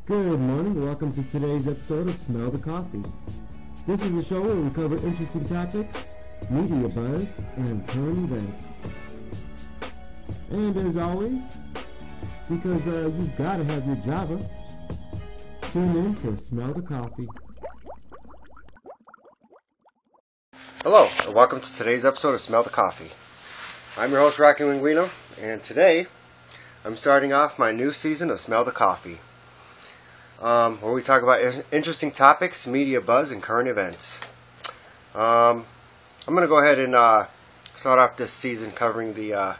Good morning. Welcome to today's episode of Smell the Coffee. This is the show where we cover interesting topics, media buzz, and current events. And as always, because you've got to have your Java, tune in to Smell the Coffee. Hello, and welcome to today's episode of Smell the Coffee. I'm your host, Rocky Linguino, and today I'm starting off my new season of Smell the Coffee, where we talk about interesting topics, media buzz, and current events. I'm going to go ahead and start off this season covering the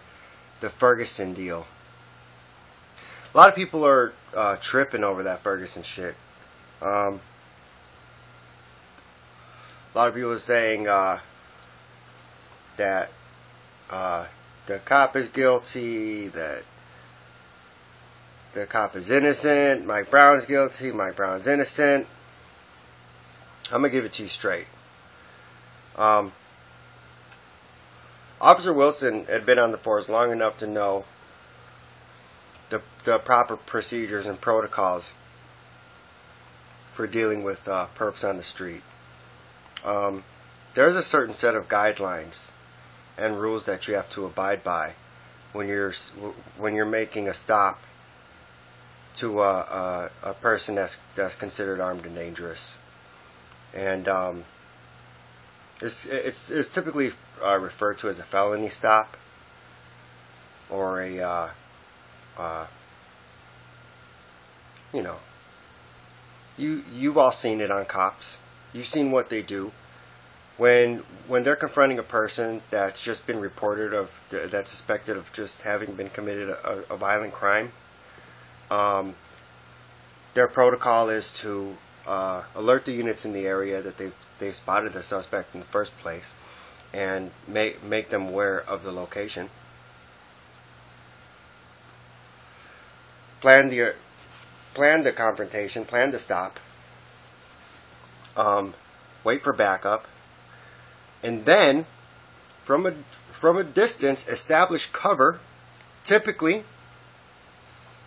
Ferguson deal. A lot of people are tripping over that Ferguson shit. A lot of people are saying that the cop is guilty, that the cop is innocent, Mike Brown's guilty, Mike Brown's innocent. I'm going to give it to you straight. Officer Wilson had been on the force long enough to know the proper procedures and protocols for dealing with perps on the street. There's a certain set of guidelines and rules that you have to abide by when you're making a stop to a person that's considered armed and dangerous, and it's typically referred to as a felony stop or a you've all seen it on cops. You've seen what they do when they're confronting a person that's just been reported that's suspected of just having been committed a violent crime. Their protocol is to alert the units in the area that they've spotted the suspect in the first place, and make them aware of the location. Plan the confrontation, plan the stop, wait for backup, and then from a distance establish cover. Typically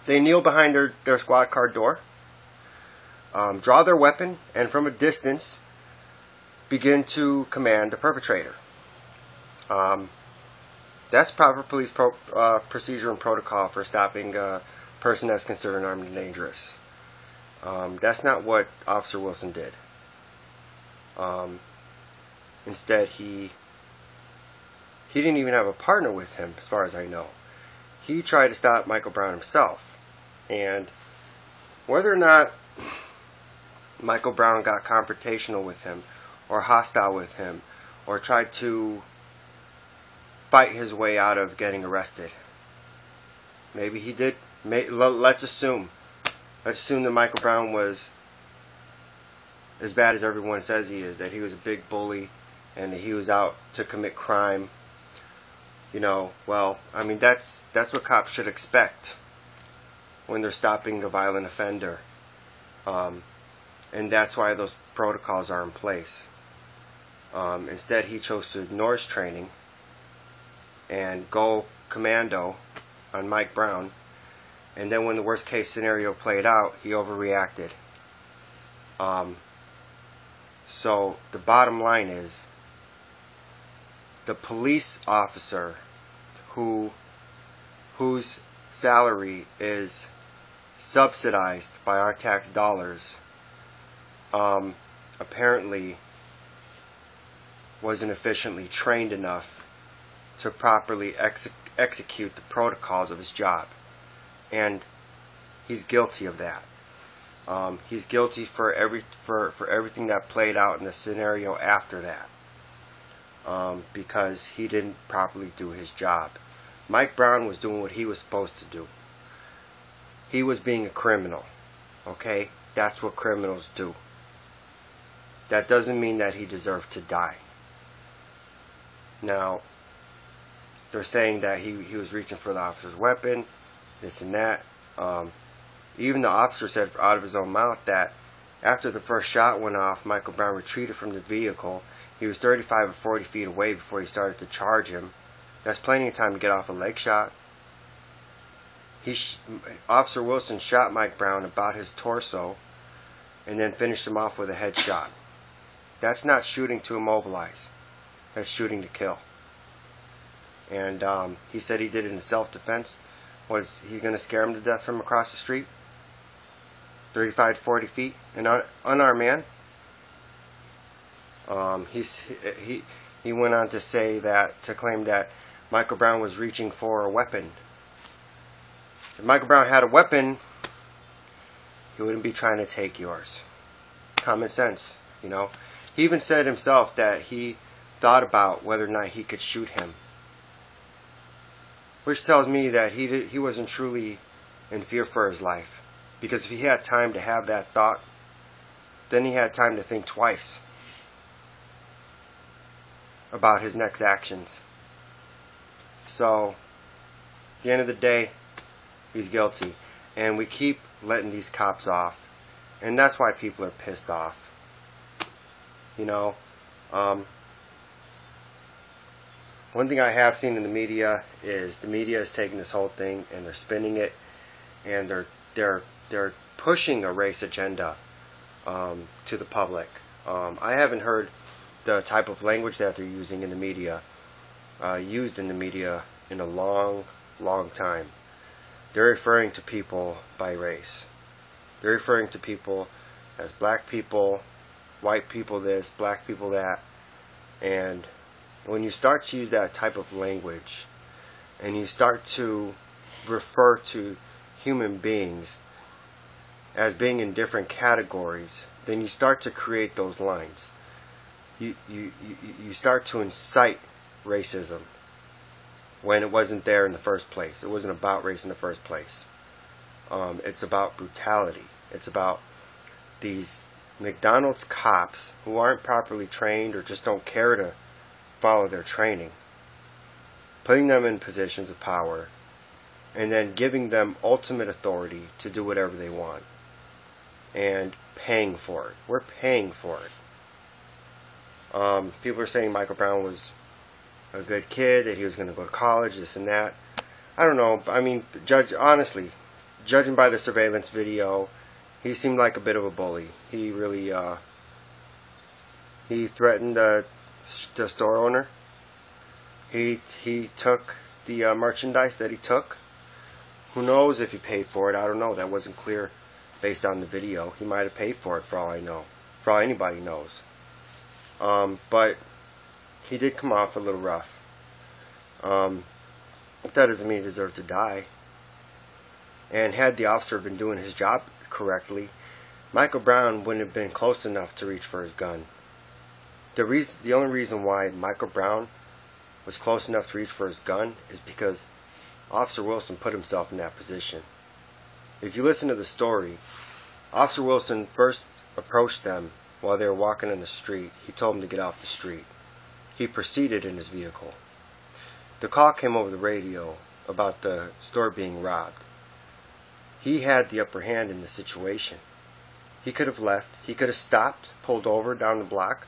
they kneel behind their squad car door, draw their weapon, and from a distance begin to command the perpetrator. That's proper police procedure and protocol for stopping a person that's considered armed and dangerous. That's not what Officer Wilson did. Instead, he didn't even have a partner with him, as far as I know. He tried to stop Michael Brown himself. And whether or not Michael Brown got confrontational with him, or hostile with him, or tried to fight his way out of getting arrested, maybe he did. Let's assume that Michael Brown was as bad as everyone says he is, that he was a big bully and that he was out to commit crime. Well, I mean, that's what cops should expect when they're stopping a violent offender. And that's why those protocols are in place. Instead, he chose to ignore his training and go commando on Mike Brown. And then when the worst case scenario played out, he overreacted. So the bottom line is, the police officer whose salary is subsidized by our tax dollars apparently wasn't efficiently trained enough to properly execute the protocols of his job. And he's guilty of that. He's guilty for everything that played out in the scenario after that, because he didn't properly do his job. Mike Brown was doing what he was supposed to do. He was being a criminal. Okay? That's what criminals do. That doesn't mean that he deserved to die. Now, they're saying that he was reaching for the officer's weapon, this and that. Even the officer said out of his own mouth that after the first shot went off, Michael Brown retreated from the vehicle. He was 35 or 40 feet away before he started to charge him. That's plenty of time to get off a leg shot. Officer Wilson shot Mike Brown about his torso and then finished him off with a headshot. That's not shooting to immobilize. That's shooting to kill. And he said he did it in self-defense. Was he going to scare him to death from across the street? 35 to 40 feet? An unarmed man? He went on to claim that Michael Brown was reaching for a weapon. If Michael Brown had a weapon, he wouldn't be trying to take yours. Common sense, you know. He even said himself that he thought about whether or not he could shoot him, which tells me that he wasn't truly in fear for his life. Because if he had time to have that thought, then he had time to think twice about his next actions. So, at the end of the day, he's guilty. And we keep letting these cops off. And that's why people are pissed off. You know, one thing I have seen in the media is the media is taking this whole thing and they're spinning it, and they're pushing a race agenda to the public. I haven't heard the type of language that they're using in the media used in the media in a long time. They're referring to people by race. They're referring to people as black people, white people this, black people that. And when you start to use that type of language and you start to refer to human beings as being in different categories, then you start to create those lines. You start to incite racism when it wasn't there in the first place. It wasn't about race in the first place. It's about brutality. It's about these McDonald's cops who aren't properly trained or just don't care to follow their training, putting them in positions of power, and then giving them ultimate authority to do whatever they want, and paying for it. We're paying for it. People are saying Michael Brown was a good kid, that he was going to go to college, this and that. I don't know. I mean, honestly, judging by the surveillance video, he seemed like a bit of a bully. He really, he threatened the store owner. He took the merchandise that he took. Who knows if he paid for it? I don't know. That wasn't clear based on the video. He might have paid for it for all I know. For all anybody knows. But he did come off a little rough. That doesn't mean he deserved to die. And had the officer been doing his job correctly, Michael Brown wouldn't have been close enough to reach for his gun. The only reason why Michael Brown was close enough to reach for his gun is because Officer Wilson put himself in that position. If you listen to the story, Officer Wilson first approached them while they were walking in the street. He told them to get off the street. He proceeded in his vehicle. The call came over the radio about the store being robbed. He had the upper hand in the situation. He could have left. He could have stopped, pulled over down the block,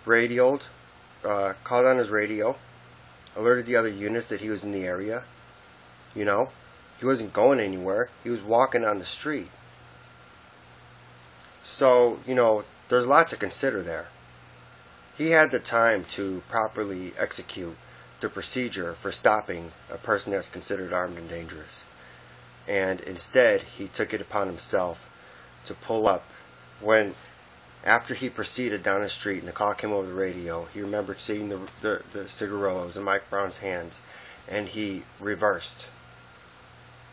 radioed, called on his radio, alerted the other units that he was in the area. You know, he wasn't going anywhere. He was walking on the street. So, you know, there's a lot to consider there. He had the time to properly execute the procedure for stopping a person that's considered armed and dangerous. And instead, he took it upon himself to pull up when, after he proceeded down the street and the call came over the radio, he remembered seeing the cigarillos in Mike Brown's hands, and he reversed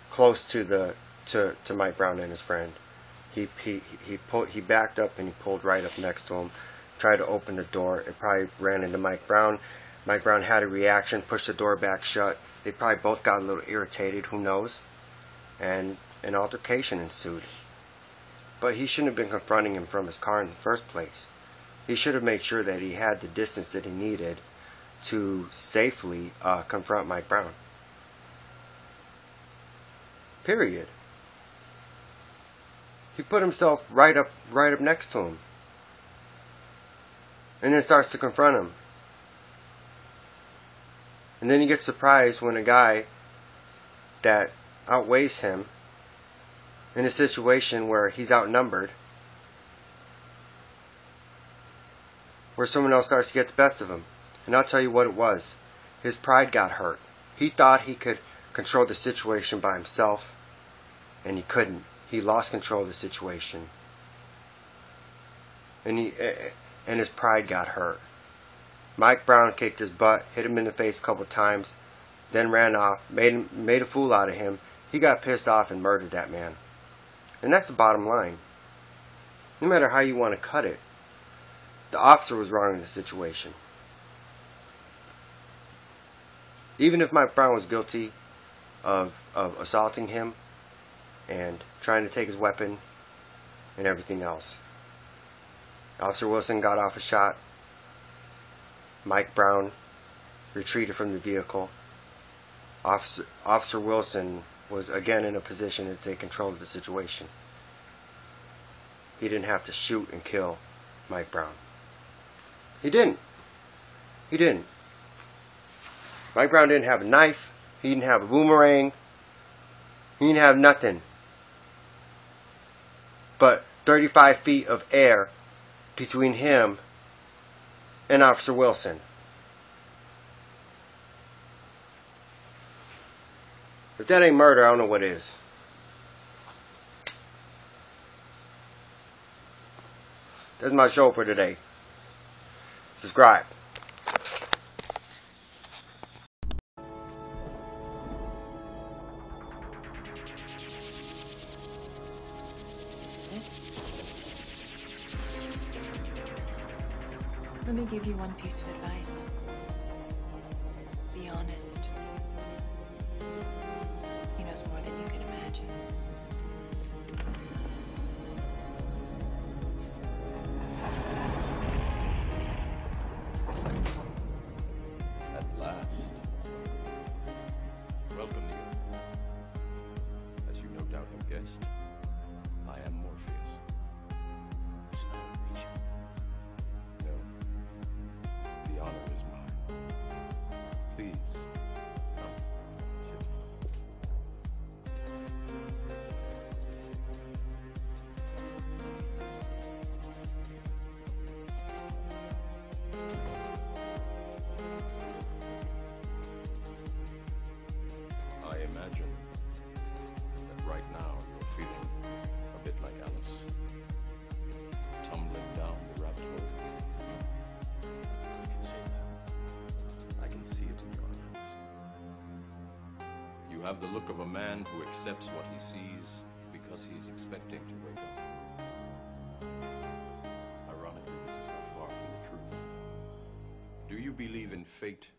close to Mike Brown and his friend. He backed up and he pulled right up next to him, tried to open the door. It probably ran into Mike Brown. Mike Brown had a reaction, pushed the door back shut. They probably both got a little irritated, who knows? And an altercation ensued. But he shouldn't have been confronting him from his car in the first place. He should have made sure that he had the distance that he needed to safely confront Mike Brown. Period. He put himself right up next to him, and then starts to confront him. And then he gets surprised when a guy that outweighs him in a situation where he's outnumbered, where someone else starts to get the best of him. And I'll tell you what it was. His pride got hurt. He thought he could control the situation by himself, and he couldn't. He lost control of the situation. And his pride got hurt. Mike Brown kicked his butt, hit him in the face a couple times, then ran off, made a fool out of him. He got pissed off and murdered that man. And that's the bottom line. No matter how you want to cut it, the officer was wrong in the situation. Even if Mike Brown was guilty of assaulting him and trying to take his weapon and everything else, Officer Wilson got off a shot. Mike Brown retreated from the vehicle. Officer Wilson was again in a position to take control of the situation. He didn't have to shoot and kill Mike Brown. He didn't. He didn't. Mike Brown didn't have a knife. He didn't have a boomerang. He didn't have nothing but 35 feet of air between him and Officer Wilson. If that ain't murder, I don't know what is. That's my show for today. Subscribe. Let me give you one piece of advice. Be honest. He knows more than you can imagine. At last. Welcome to you. As you no doubt have guessed, I am Morpheus. It's an honor to meet you. No. The honor is mine. Please, come, sit. I imagine that right now you're feeling a bit like Alice, tumbling down the rabbit hole. I can see that. I can see it in your eyes. You have the look of a man who accepts what he sees because he is expecting to wake up. Ironically, this is not far from the truth. Do you believe in fate